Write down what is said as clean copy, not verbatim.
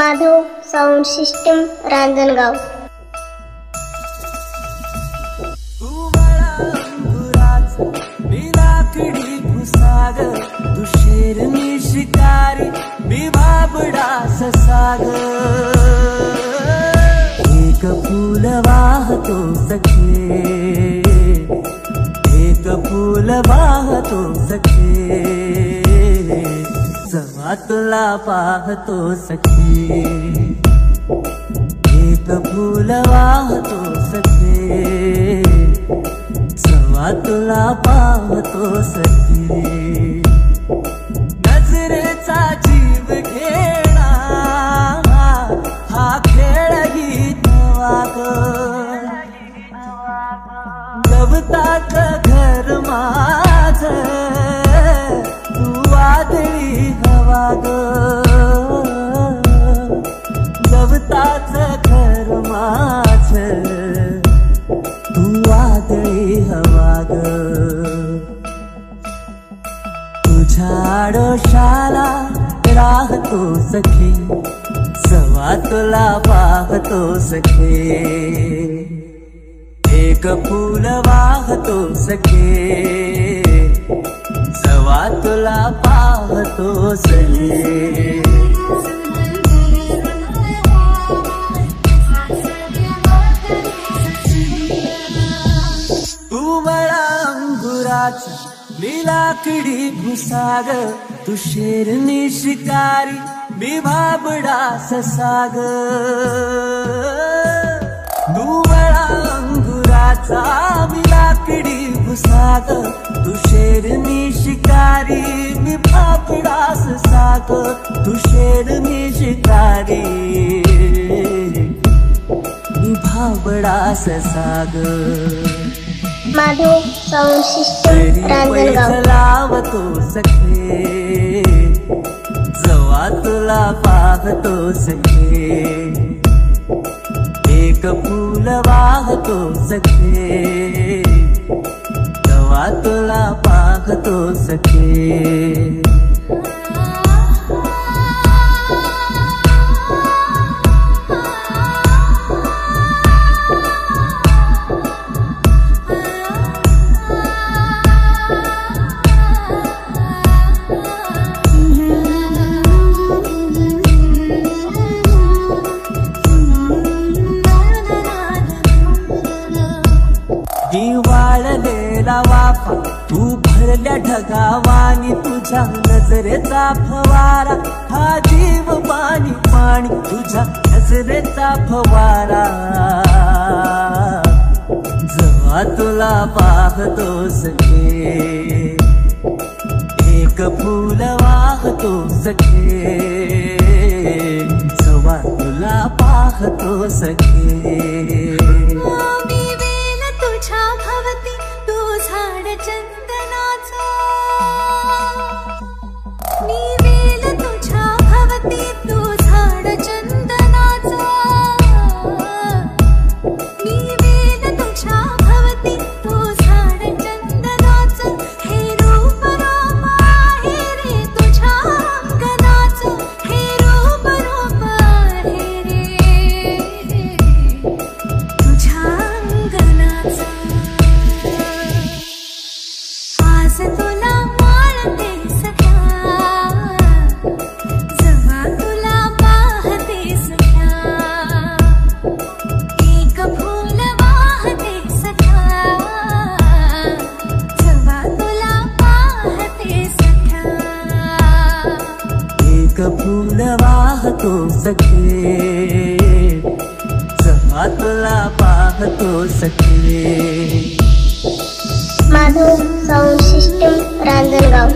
Madhav sound system Ranjangaon. तू शेरनी शिकारी मी बाबडा ससाग। एक फूल वाहतो सखे, एक फूल वाहतो सखे, जवा तुला पाहतो सखे। एक फूल वाहतो सखे, जवा तुला पाहतो सखे। नजरेचा जीव घेणा हा खेळ गीत वाग। गवतात घर माझ तू वादळी हवा ग। गवताच घर माझ तू वादळी हवा ग। तुझ्या आडोशाला राहतो सखे, जवा तुला पाहतो सखे। एक फूल वाहतो सखे, जवा तुला पाहतो सखे। तू मला अंगुराचा मी लाकडी घुसाग। तू शेरनी शिकारी मी भाबडा ससाग। तू मला अंगुराचा मी लाकडी घुसाग। तू शेरनी शिकारी मी भाबडा ससाग। तू शेरनी शिकारी मी भाबडा ससाग। Madhav sound system Ranjangaon. लावतो सखे, जवा तुला पाहतो सखे। एक फूल वाहतो सखे, जवा तुला पाहतो सखे। वाळलेला वाफा तू भरल्या ढगावानी, तुझ्या नजरेचा फवारा हा जीव पाणी पाणी। तुझ्या नजरेचा फवारा जवा तुला पाहतो सखे। एक फूल वाहतो सखे, जवा तुला पाहतो सखे। भवती तू झाड चंदनाचा, मी वेल तुझ्या भवती तू झाड चंदनाचा। मी वेल तुझ्या भवती तू झाड चंदनाचा। हे रूप रूप आहे रे तुझ्या अंगणाचं, हे रूप रूप आहे रे तुझ्या अंगणाचं। तुला माळते सख्या, जवा तुला पाहते सख्या। एक फूल वाहते सख्या, जवा तुला पाहते सख्या। एक फूल वाहतो सखे, जवा तुला पाहतो सखे। Madhav sound system Ranjangaon.